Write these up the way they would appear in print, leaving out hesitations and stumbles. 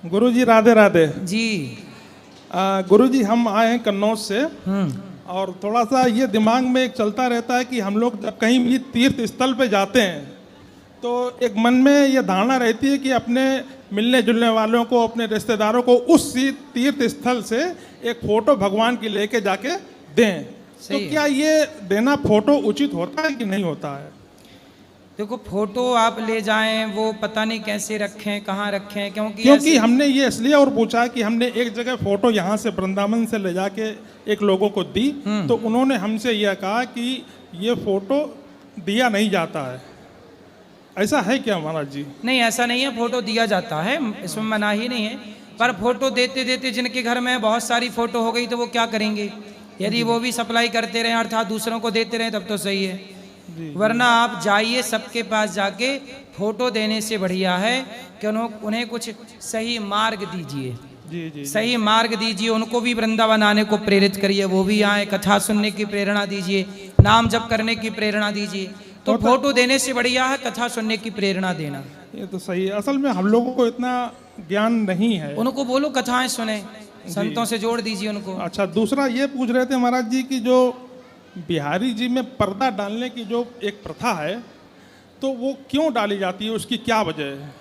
गुरुजी राधे राधे जी। गुरुजी हम आए हैं कन्नौज से और थोड़ा सा ये दिमाग में एक चलता रहता है कि हम लोग जब कहीं भी तीर्थ स्थल पे जाते हैं तो एक मन में ये धारणा रहती है कि अपने मिलने जुलने वालों को, अपने रिश्तेदारों को उस तीर्थ स्थल से एक फोटो भगवान की लेके जाके दें। तो क्या ये देना फोटो उचित होता है कि नहीं होता है? देखो, फोटो आप ले जाएं वो पता नहीं कैसे रखें, कहाँ रखें, क्योंकि हमने ये इसलिए और पूछा कि हमने एक जगह फोटो यहाँ से वृंदावन से ले जाके एक लोगों को दी तो उन्होंने हमसे यह कहा कि ये फोटो दिया नहीं जाता है। ऐसा है क्या महाराज जी? नहीं, ऐसा नहीं है, फोटो दिया जाता है, इसमें मना ही नहीं है। पर फोटो देते देते जिनके घर में बहुत सारी फोटो हो गई तो वो क्या करेंगे? यदि वो भी सप्लाई करते रहे अर्थात दूसरों को देते रहे तब तो सही है, वरना आप जाइए सबके पास जाके फोटो देने से बढ़िया है कि उन्हें कुछ सही मार्ग दीजिए। जी। सही मार्ग दीजिए, उनको भी वृंदावन आने को प्रेरित करिए, वो भी आए, कथा सुनने की प्रेरणा दीजिए, नाम जप करने की प्रेरणा दीजिए। तो फोटो देने से बढ़िया है कथा सुनने की प्रेरणा देना। ये तो सही है। असल में हम लोगों को इतना ज्ञान नहीं है। उनको बोलो कथाएं सुने, संतों से जोड़ दीजिए उनको। अच्छा, दूसरा ये पूछ रहे थे महाराज जी की जो बिहारी जी में पर्दा डालने की जो एक प्रथा है तो वो क्यों डाली जाती है, उसकी क्या वजह है?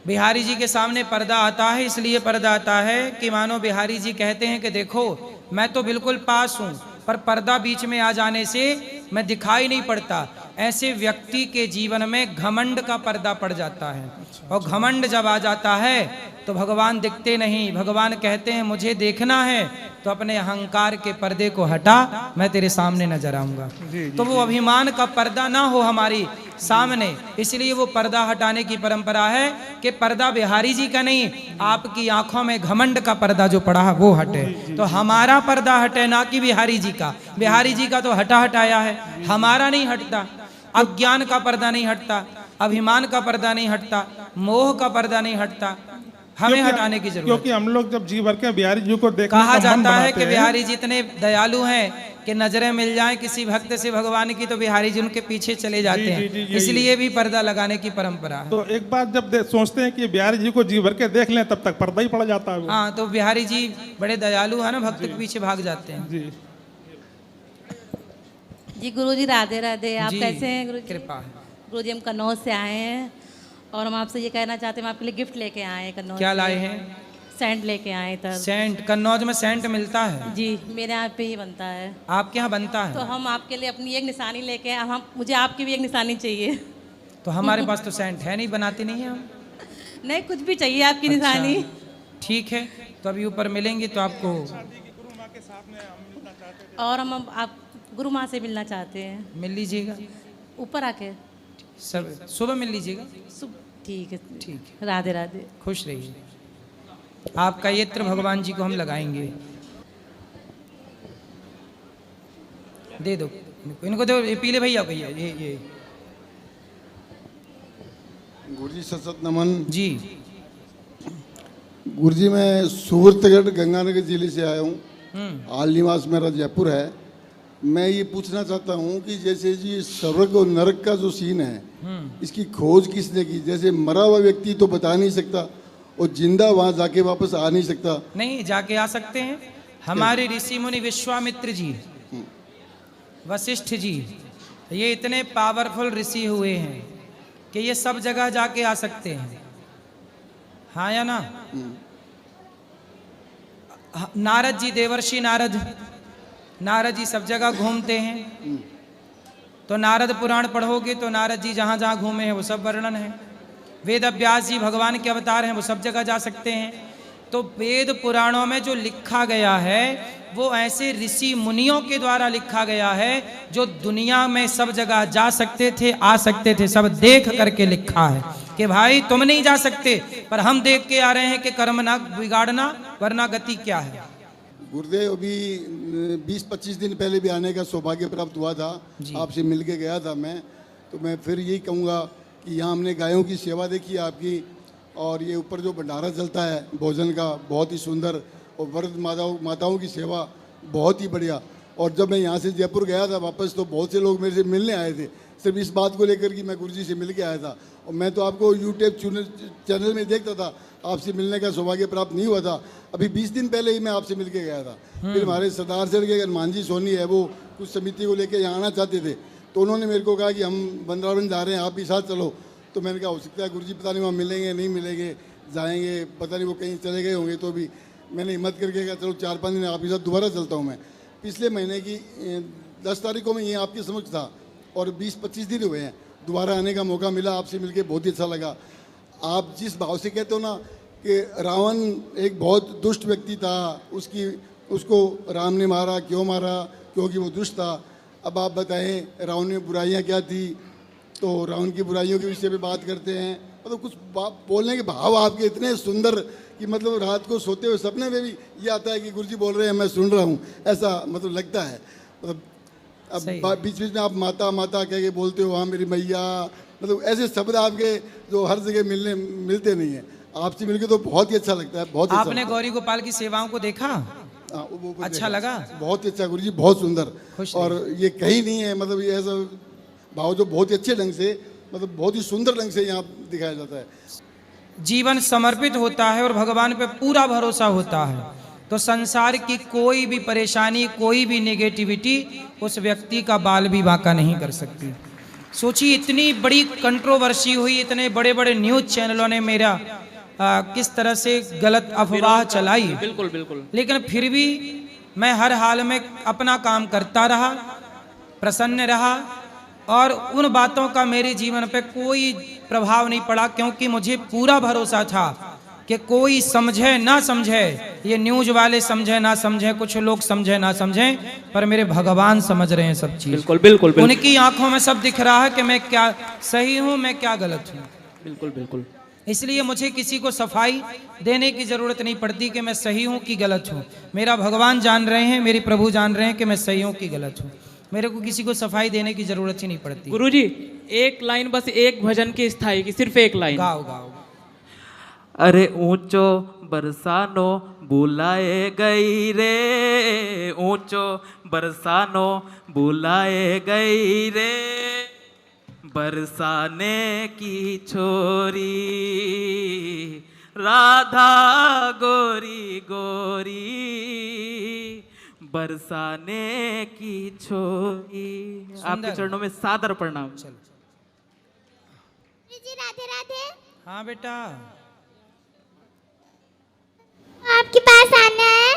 बिहारी जी के सामने पर्दा आता है, इसलिए पर्दा आता है कि मानो बिहारी जी कहते हैं कि देखो मैं तो बिल्कुल पास हूँ पर पर्दा बीच में आ जाने से मैं दिखाई नहीं पड़ता। ऐसे व्यक्ति के जीवन में घमंड का पर्दा पड़ जाता है और घमंड जब आ जाता है तो भगवान दिखते नहीं। भगवान कहते हैं मुझे देखना है तो अपने अहंकार के पर्दे को हटा, मैं तेरे सामने नजर आऊंगा। तो वो अभिमान का पर्दा ना हो हमारी सामने, इसलिए वो पर्दा हटाने की परंपरा है कि पर्दा बिहारी जी का नहीं, आपकी आंखों में घमंड का पर्दा जो पड़ा है वो हटे। तो हमारा पर्दा हटे, ना कि बिहारी जी का। बिहारी जी का तो हटाया है, हमारा नहीं हटता। अज्ञान का पर्दा नहीं हटता, अभिमान का पर्दा नहीं हटता, मोह का पर्दा नहीं हटता, हमें हटाने की जरूरत। क्योंकि हम लोग जब जी भर के बिहारी जी को देखने कहा जाता है कि बिहारी जी इतने दयालु हैं कि नजरें मिल जाएं किसी भक्त से भगवान की तो बिहारी जी उनके पीछे चले जाते हैं, इसलिए भी पर्दा लगाने की परंपरा है। तो एक बार जब सोचते हैं कि बिहारी जी को जी भर के देख लें तब तक पर्दा ही पड़ जाता है। हाँ, तो बिहारी जी बड़े दयालु है ना, भक्त के पीछे भाग जाते हैं। जी गुरुजी राधे राधे। आप कैसे हैं गुरुजी? कृपा है गुरुजी, हम कन्नौज से आए हैं और हम आपसे ये कहना चाहते हैं, हम आपके लिए गिफ्ट लेके आए हैं कन्नौज। क्या लाए हैं? सेंट लेके आए तब। सेंट? कन्नौज में सेंट मिलता है? जी, मेरे यहाँ पे ही बनता है। आपके यहाँ बनता है? तो हम आपके लिए अपनी एक निशानी लेके आए। हम मुझे आपकी भी एक निशानी चाहिए। तो हमारे पास तो सेंट है नहीं, बनाते नहीं है हम। नहीं, कुछ भी चाहिए आपकी निशानी। ठीक है, तो अभी ऊपर मिलेंगे तो आपको। और हम आप गुरु माँ से मिलना चाहते हैं। मिल लीजिएगा ऊपर आके सब सुबह मिल लीजिएगा। ठीक है, ठीक है। राधे राधे। खुश रहिए। आपका यत्र भगवान जी को हम लगाएंगे। दे दो इनको, दो। ये पीले भैया भैया ये गुरुजी सत नमन जी। गुरुजी, मैं सूरतगढ़ गंगानगर जिले से आया हूँ। हाल निवास मेरा जयपुर है। मैं ये पूछना चाहता हूँ कि जैसे जी स्वर्ग और नरक का जो सीन है इसकी खोज किसने की? जैसे मरा हुआ व्यक्ति तो बता नहीं सकता और जिंदा वहाँ जाके वापस आ नहीं सकता। नहीं, जाके आ सकते हैं। हमारे ऋषि मुनि विश्वामित्र जी, वशिष्ठ जी, ये इतने पावरफुल ऋषि हुए हैं कि ये सब जगह जाके आ सकते हैं। हाँ या ना? नारद जी, देवर्षि नारद जी सब जगह घूमते हैं। तो नारद पुराण पढ़ोगे तो नारद जी जहाँ जहाँ घूमे हैं वो सब वर्णन है। वेद व्यास जी भगवान के अवतार हैं, वो सब जगह जा सकते हैं। तो वेद पुराणों में जो लिखा गया है वो ऐसे ऋषि मुनियों के द्वारा लिखा गया है जो दुनिया में सब जगह जा सकते थे, आ सकते थे, सब देख करके लिखा है कि भाई तुम नहीं जा सकते पर हम देख के आ रहे हैं कि कर्म ना बिगाड़ना वरना गति क्या है। गुरुदेव, अभी 20-25 दिन पहले भी आने का सौभाग्य प्राप्त हुआ था, आपसे मिल के गया था मैं। तो मैं फिर यही कहूँगा कि यहाँ हमने गायों की सेवा देखी आपकी, और ये ऊपर जो भंडारा चलता है भोजन का बहुत ही सुंदर, और वृद्ध माताओं की सेवा बहुत ही बढ़िया। और जब मैं यहाँ से जयपुर गया था वापस तो बहुत से लोग मेरे से मिलने आए थे, सिर्फ इस बात को लेकर कि मैं गुरुजी से मिल के आया था। और मैं तो आपको यूट्यूब चैनल में देखता था, आपसे मिलने का सौभाग्य प्राप्त नहीं हुआ था। अभी 20 दिन पहले ही मैं आपसे मिल के गया था। फिर हमारे सरदार सर के हनुमान जी सोनी है, वो कुछ समिति को लेकर यहाँ आना चाहते थे, तो उन्होंने मेरे को कहा कि हम वृंदावन जा रहे हैं, आप भी साथ चलो। तो मैंने कहा हो सकता है गुरुजी पता नहीं वहाँ मिलेंगे नहीं मिलेंगे, जाएंगे पता नहीं, वो कहीं चले गए होंगे। तो भी मैंने हिम्मत करके कहा चलो 4-5 दिन आपके साथ दोबारा चलता हूँ मैं। पिछले महीने की 10 तारीख को मैं ये आपके समक्ष था और 20-25 दिन हुए हैं, दोबारा आने का मौका मिला। आपसे मिलके बहुत ही अच्छा लगा। आप जिस भाव से कहते हो ना कि रावण एक बहुत दुष्ट व्यक्ति था, उसको राम ने मारा, क्यों मारा, क्योंकि वो दुष्ट था। अब आप बताएं रावण में बुराइयां क्या थी, तो रावण की बुराइयों के विषय पे बात करते हैं। मतलब कुछ बोलने के भाव आपके इतने सुंदर कि मतलब रात को सोते हुए सपने में भी ये आता है कि गुरुजी बोल रहे हैं, मैं सुन रहा हूँ, ऐसा मतलब लगता है। मतलब अब बीच बीच में आप माता माता कह के बोलते हो, हाँ मेरी मैया, मतलब ऐसे शब्द आपके जो हर जगह मिलते नहीं है। आपसे मिलके तो बहुत ही अच्छा लगता है। बहुत आपने गौरी गोपाल की सेवाओं को देखा? वो अच्छा लगा? बहुत ही अच्छा गुरुजी, बहुत सुंदर। और ये कहीं नहीं है, मतलब ये ऐसा भाव जो बहुत ही अच्छे ढंग से, मतलब बहुत ही सुंदर ढंग से यहाँ दिखाया जाता है। जीवन समर्पित होता है और भगवान पे पूरा भरोसा होता है, तो संसार की कोई भी परेशानी, कोई भी नेगेटिविटी उस व्यक्ति का बाल भी बांका नहीं कर सकती। सोचिए इतनी बड़ी कंट्रोवर्सी हुई, इतने बड़े बड़े न्यूज चैनलों ने मेरा किस तरह से गलत अफवाह चलाई। बिल्कुल बिल्कुल। लेकिन फिर भी मैं हर हाल में अपना काम करता रहा, प्रसन्न रहा, और उन बातों का मेरे जीवन पे कोई प्रभाव नहीं पड़ा, क्योंकि मुझे पूरा भरोसा था कि कोई समझे ना समझे, ये न्यूज वाले समझे ना समझे, कुछ लोग समझे ना समझे, पर मेरे भगवान समझ रहे हैं सब चीज। बिल्कुल बिल्कुल बिल्कुल। उनकी आंखों में सब दिख रहा है कि मैं क्या सही हूं, मैं क्या गलत हूं। बिल्कुल बिल्कुल। इसलिए मुझे किसी को सफाई देने की जरूरत नहीं पड़ती कि मैं सही हूं कि गलत हूं। मेरा भगवान जान रहे हैं, मेरे प्रभु जान रहे हैं कि मैं सही हूं कि गलत हूं। मेरे को किसी को सफाई देने की जरूरत ही नहीं पड़ती। गुरुजी एक लाइन, बस एक भजन की स्थाई की, सिर्फ एक लाइन गाओ गाओ। अरे ऊंचो बरसानो बुलाए गई रे, ऊंचो बरसानो बुलाए गई रे, बरसाने की छोरी राधा गोरी गोरी, बरसाने की छोरी। आपके चरणों में सादर प्रणाम। जी राधे राधे। हाँ बेटा, आपके पास आना है।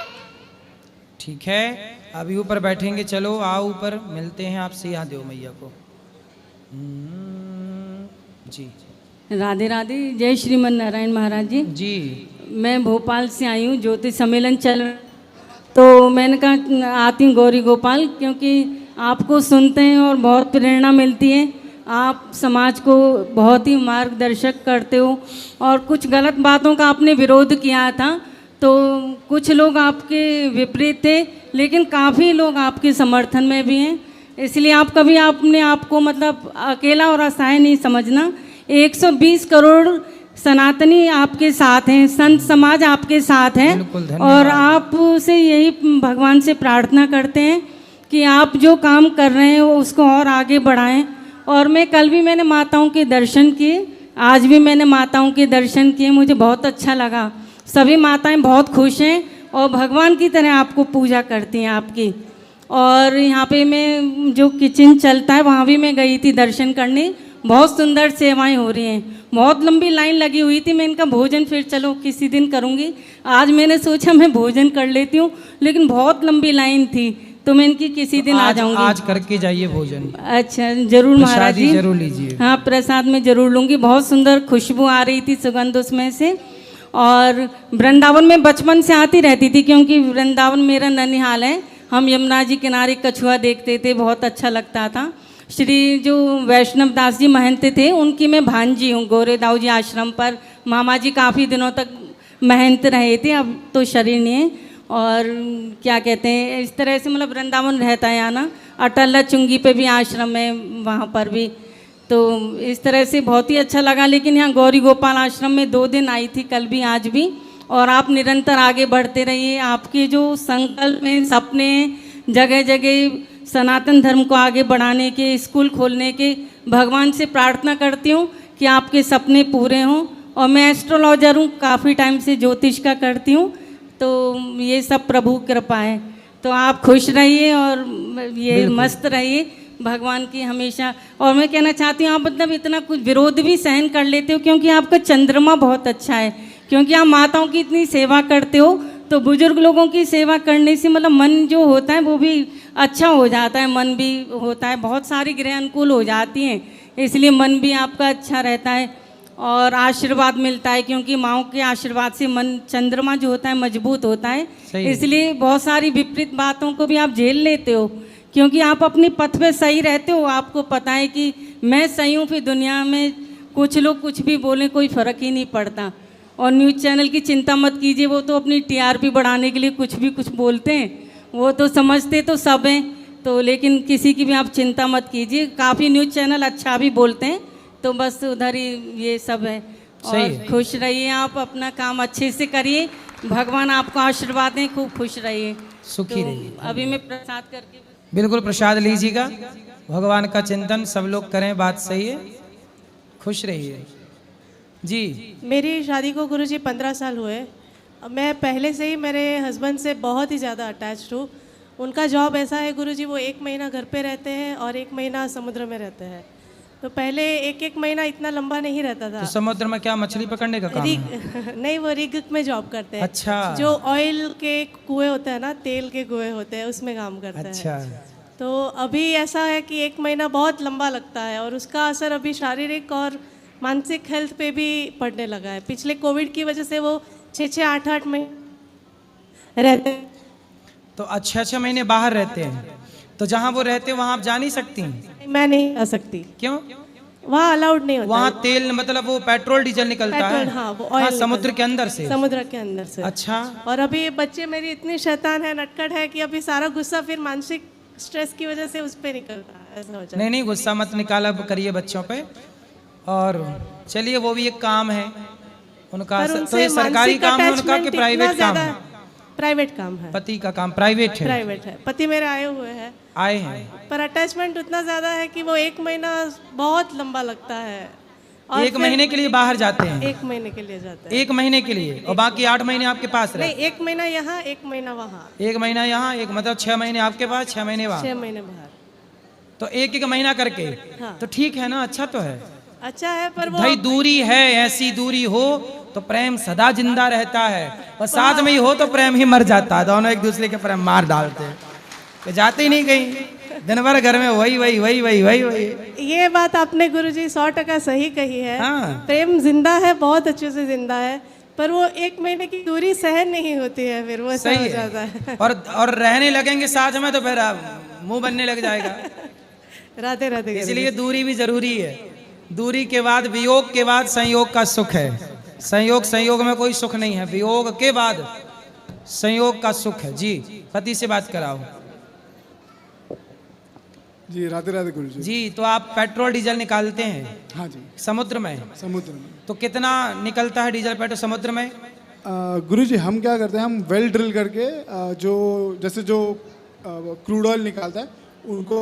ठीक है, अभी ऊपर बैठेंगे, चलो आओ ऊपर, मिलते हैं आपसे। यहाँ दो मैया को जी। राधे राधे। जय श्रीमन नारायण महाराज जी। जी मैं भोपाल से आई हूँ, ज्योति सम्मेलन चल रहा, तो मैंने कहा आती हूँ गौरी गोपाल, क्योंकि आपको सुनते हैं और बहुत प्रेरणा मिलती है। आप समाज को बहुत ही मार्गदर्शक करते हो, और कुछ गलत बातों का आपने विरोध किया था, तो कुछ लोग आपके विपरीत थे, लेकिन काफ़ी लोग आपके समर्थन में भी हैं। इसलिए आप कभी आपने आपको मतलब अकेला और असहाय नहीं समझना। 120 करोड़ सनातनी आपके साथ हैं, संत समाज आपके साथ हैं, और आप से यही भगवान से प्रार्थना करते हैं कि आप जो काम कर रहे हैं वो उसको और आगे बढ़ाएं। और मैं कल भी मैंने माताओं के दर्शन किए, आज भी मैंने माताओं के दर्शन किए, मुझे बहुत अच्छा लगा। सभी माताएं बहुत खुश हैं और भगवान की तरह आपको पूजा करती हैं आपकी। और यहाँ पे मैं जो किचन चलता है वहाँ भी मैं गई थी दर्शन करने, बहुत सुंदर सेवाएं हो रही हैं, बहुत लंबी लाइन लगी हुई थी। मैं इनका भोजन फिर चलो किसी दिन करूँगी, आज मैंने सोचा मैं भोजन कर लेती हूँ, लेकिन बहुत लंबी लाइन थी, तो मैं इनकी किसी दिन आ जाऊँगी। आज करके जाइए भोजन। अच्छा जरूर महाराज जी, जरूर लीजिए। हाँ प्रसाद में जरूर लूँगी। बहुत सुंदर खुशबू आ रही थी, सुगंध उसमें से। और वृंदावन में बचपन से आती रहती थी, क्योंकि वृंदावन मेरा ननिहाल है। हम यमुना जी किनारे कछुआ देखते थे, बहुत अच्छा लगता था। श्री जो वैष्णव दास जी महंत थे, उनकी मैं भांजी हूँ। गोरेदाऊ जी आश्रम पर मामा जी काफ़ी दिनों तक महंत रहे थे, अब तो शरीर नहीं है। और क्या कहते हैं, इस तरह से मतलब वृंदावन रहता है आना। अटल चुंगी पे भी आश्रम है, वहाँ पर भी। तो इस तरह से बहुत ही अच्छा लगा। लेकिन यहाँ गौरी गोपाल आश्रम में 2 दिन आई थी, कल भी आज भी। और आप निरंतर आगे बढ़ते रहिए। आपके जो संकल्प हैं, सपने, जगह जगह सनातन धर्म को आगे बढ़ाने के, स्कूल खोलने के भगवान से प्रार्थना करती हूँ कि आपके सपने पूरे हों। और मैं एस्ट्रोलॉजर हूँ, काफ़ी टाइम से ज्योतिष का करती हूँ, तो ये सब प्रभु कृपा है। तो आप खुश रहिए और ये मस्त रहिए भगवान की हमेशा। और मैं कहना चाहती हूँ, आप मतलब इतना कुछ विरोध भी सहन कर लेते हो क्योंकि आपका चंद्रमा बहुत अच्छा है, क्योंकि आप माताओं की इतनी सेवा करते हो। तो बुजुर्ग लोगों की सेवा करने से मतलब मन जो होता है वो भी अच्छा हो जाता है, मन भी होता है, बहुत सारी ग्रह अनुकूल हो जाती हैं, इसलिए मन भी आपका अच्छा रहता है और आशीर्वाद मिलता है, क्योंकि माँओं के आशीर्वाद से मन, चंद्रमा जो होता है मजबूत होता है। इसलिए बहुत सारी विपरीत बातों को भी आप झेल लेते हो क्योंकि आप अपनी पथ पे सही रहते हो। आपको पता है कि मैं सही हूँ, फिर दुनिया में कुछ लोग कुछ भी बोलें कोई फ़र्क ही नहीं पड़ता। और न्यूज़ चैनल की चिंता मत कीजिए, वो तो अपनी टीआरपी बढ़ाने के लिए कुछ बोलते हैं, वो तो समझते तो सब हैं, तो लेकिन किसी की भी आप चिंता मत कीजिए। काफ़ी न्यूज़ चैनल अच्छा भी बोलते हैं, तो बस उधर ही ये सब है। और खुश रहिए, आप अपना काम अच्छे से करिए, भगवान आपको आशीर्वाद दें, खूब खुश रहिए, सुखी रहिए। अभी मैं प्रसाद करके बिल्कुल प्रसाद लीजिएगा, भगवान का चिंतन सब लोग करें, बात सही है, खुश रहिए जी। मेरी शादी को गुरुजी 15 साल हुए। मैं पहले से ही मेरे हस्बैंड से बहुत ही ज़्यादा अटैच्ड हूँ। उनका जॉब ऐसा है गुरुजी, वो 1 महीना घर पे रहते हैं और 1 महीना समुद्र में रहते हैं। तो पहले एक महीना इतना लंबा नहीं रहता था। तो समुद्र में क्या मछली पकड़ने का काम है? नहीं, वो रिग में जॉब करते हैं। अच्छा। जो ऑयल के कुएं होते हैं ना, तेल के कुएं होते हैं, उसमें काम करते हैं। अच्छा। तो अभी ऐसा है कि 1 महीना बहुत लंबा लगता है और उसका असर अभी शारीरिक और मानसिक हेल्थ पे भी पड़ने लगा है। पिछले कोविड की वजह से वो 6-6, 8-8 महीने रहते हैं। तो 6-6 महीने बाहर रहते हैं, तो जहाँ वो रहते हैं वहाँ आप जा नहीं सकती? मैं नहीं आ सकती। क्यों? वहाँ अलाउड नहीं होता। वहाँ तेल मतलब वो पेट्रोल डीजल निकलता है? हाँ, वो ऑयल समुद्र के अंदर से। समुद्र के अंदर से। अच्छा। और अभी बच्चे मेरी इतनी शैतान है, नटखट है कि अभी सारा गुस्सा फिर मानसिक स्ट्रेस की वजह से उस पर निकलता है, ऐसा हो जाता है। नहीं, गुस्सा मत निकाला करिए बच्चों पे। और चलिए, वो भी एक काम है उनका। तो ये सरकारी काम है उनका कि प्राइवेट काम है? प्राइवेट काम है। पति का काम प्राइवेट है? प्राइवेट है। पति मेरे आए हुए हैं। आए हैं, पर अटैचमेंट उतना ज्यादा है कि वो 1 महीना बहुत लंबा लगता है। और 1 महीने के लिए बाहर जाते हैं? 1 महीने के लिए जाते हैं। 1 महीने के लिए, और बाकी 8 महीने आपके पास रहे? नहीं, 1 महीना यहाँ, 1 महीना वहाँ। 1 महीना यहाँ, एक मतलब 6 महीने आपके पास, 6 महीने वहाँ। 6 महीने बाहर। तो 1-1 महीना करके। हाँ। तो ठीक है ना, अच्छा तो है। अच्छा है, पर वो भाई दूरी है, ऐसी दूरी हो तो प्रेम सदा जिंदा रहता है, और साथ में ही हो तो प्रेम ही मर जाता है। दोनों एक दूसरे के प्रेम मार डालते हैं, तो जाते ही नहीं कहीं, दिन भर घर में वही। ये बात आपने गुरुजी 100% सही कही है। हाँ। प्रेम जिंदा है, बहुत अच्छे से जिंदा है, पर वो 1 महीने की दूरी सहन नहीं होती है, फिर वो ऐसा हो जाता है। और रहने लगेंगे साथ में तो फिर मुंह बनने लग जाएगा। राधे राधे। इसलिए दूरी भी जरूरी है। दूरी के बाद, वियोग के बाद संयोग का सुख है। संयोग में कोई सुख नहीं है, वियोग के बाद संयोग का सुख है। जी, पति से बात कराओ जी। राधे राधे गुरुजी। जी, तो आप पेट्रोल डीजल निकालते हैं? हाँ जी। समुद्र में? समुद्र में। तो कितना निकलता है डीजल पेट्रोल समुद्र में? गुरुजी, हम क्या करते हैं, हम वेल ड्रिल करके जो क्रूड ऑयल निकालता है उनको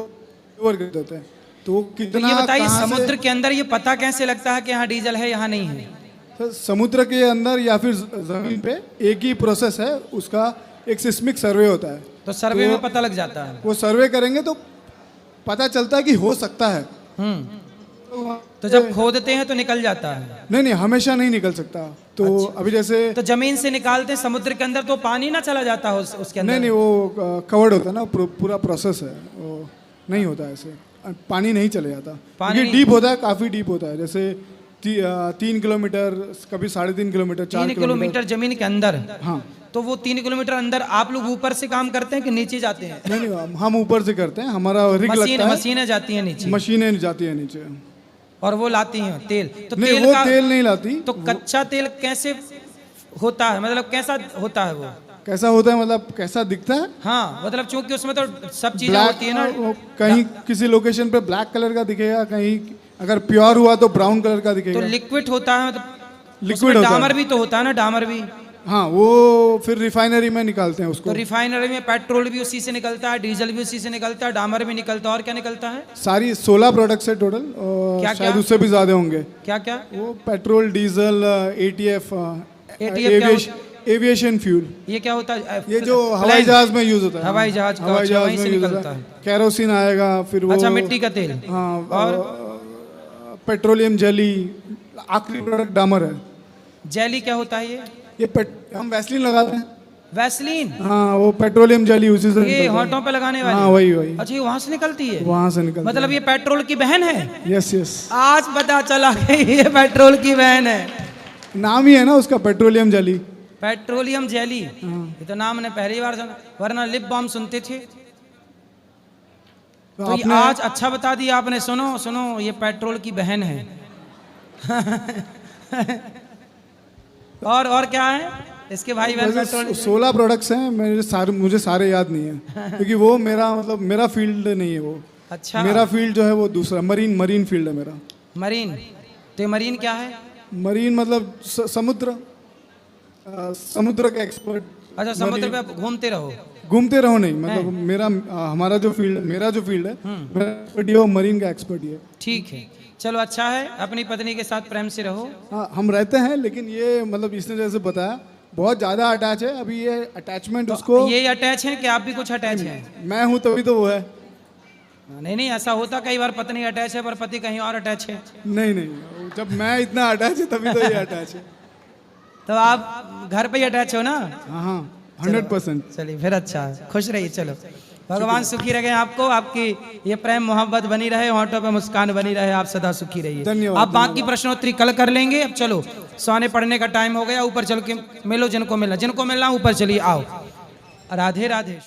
ओवर कर देते हैं। तो कितना, ये बताइए, समुद्र के अंदर ये पता कैसे लगता है कि यहाँ डीजल है, यहाँ नहीं है? तो समुद्र के अंदर या फिर जमीन पे एक ही प्रोसेस है, उसका एक सिस्मिक सर्वे होता है। तो सर्वे में पता लग जाता है? वो सर्वे करेंगे तो पता चलता है कि हो सकता है। तो जब खोदते हैं तो निकल जाता है? नहीं, हमेशा नहीं निकल सकता। तो अच्छा। अभी जैसे तो जमीन से निकालते हैं समुद्र के अंदर, तो पानी ना चला जाता है उसके अंदर? नहीं, वो कवर्ड होता है ना, पूरा प्रोसेस है, वो नहीं होता ऐसे, पानी नहीं चले जाता। पानी डीप होता है, काफी डीप होता है, जैसे 3 किलोमीटर, कभी 3.5 किलोमीटर, 4 किलोमीटर जमीन के अंदर। हाँ। तो वो 3 किलोमीटर अंदर आप लोग ऊपर से काम करते हैं कि नीचे जाते हैं? नहीं, हम ऊपर से करते हैं, हमारा रिग लगता है। मशीनें जाती हैं नीचे? मशीनें जाती हैं नीचे, और वो लाती हैं तेल। तो नहीं, वो तेल नहीं लाती। तो कच्चा तेल कैसे होता है, मतलब कैसा होता है वो? कैसा होता है मतलब कैसा दिखता है? हाँ, मतलब चूंकि उसमें तो सब चीजें होती है ना। कहीं किसी लोकेशन पे ब्लैक कलर का दिखेगा, कहीं अगर प्योर हुआ तो ब्राउन कलर का दिखेगा। तो लिक्विड होता है, मतलब लिक्विड होता है। डामर भी तो होता है ना, डामर भी? हाँ वो फिर रिफाइनरी में निकालते हैं तो उसको। रिफाइनरी में पेट्रोल भी उसी से निकलता है, डीजल भी उसी से निकलता है, डामर भी निकलता है, और क्या निकलता है? सारी 16 प्रोडक्ट्स है टोटल, और क्या- शायद क्या? उससे भी ज़्यादा होंगे। क्या क्या? वो petrol, diesel, ATF, ATF aviation fuel, ये क्या होता है? ये जो हवाई जहाज में यूज होता है। हवाई जहाज का, हवाई अच्छा, जहाज वहीं से में यूज निकलता होता है। है। केरोसिन आएगा, फिर वो अच्छा, मिट्टी का तेल। हाँ, और पेट्रोलियम जेली, आखिरी प्रोडक्ट डामर है। जेली क्या होता है ये? हम वैसलीन लगाते हैं। वैसलीन? हाँ, वो पेट्रोलियम जेली उसी से ये निकलता है। होठों पे लगाने वाली? हाँ, वही। अच्छा, ये वहां से निकलती है? वहां से निकलता मतलब ये पेट्रोल की बहन है? यस। आज पता चला कि ये पेट्रोल की बहन है। नाम ही है ना उसका, पेट्रोलियम जेली। पेट्रोलियम जेली, ये तो नाम ने पहली बार सुना, वरना लिप बाम सुनते थे। तो ये आज अच्छा बता दिया आपने। सुनो सुनो, ये पेट्रोल की बहन है। और क्या है इसके भाई बहन? पेट्रोल 16 प्रोडक्ट्स हैं, मुझे सारे याद नहीं है क्योंकि वो मेरा फील्ड नहीं है वो। अच्छा, मेरा फील्ड जो है वो दूसरा मरीन फील्ड है मेरा। मरीन? तो ये मरीन क्या है? मरीन मतलब समुद्र का एक्सपर्ट। अच्छा, समुद्र पे आप घूमते रहो नहीं, मतलब हमारा जो फील्ड है, मेरा मरीन का एक्सपर्ट है। ठीक है, चलो अच्छा है। अपनी पत्नी के साथ प्रेम से रहो। हाँ, हम रहते हैं, लेकिन ये मतलब इसने जैसे बताया बहुत ज्यादा अटैच है। अभी ये अटैचमेंट तो उसको, ये अटैच है कि आप भी कुछ अटैच हैं? मैं हूँ तभी तो वो है। नहीं, ऐसा होता कई बार, पत्नी अटैच है पर पति कहीं और अटैच है। नहीं, जब मैं इतना अटैच है तभी तो ये अटैच है। तो आप घर पे ही अटैच हो ना? हाँ, 100%। चलिए फिर अच्छा है, खुश रहिए। चलो, भगवान सुखी रखे आपको, आपकी ये प्रेम मोहब्बत बनी रहे, होंठों पे मुस्कान बनी रहे, आप सदा सुखी रहिए। धन्यवाद। आप बाकी प्रश्नोत्तरी कल कर लेंगे। अब चलो, सोने पढ़ने का टाइम हो गया, ऊपर चल के मिलो जिनको मिलना ऊपर चलिए, आओ। राधे राधे।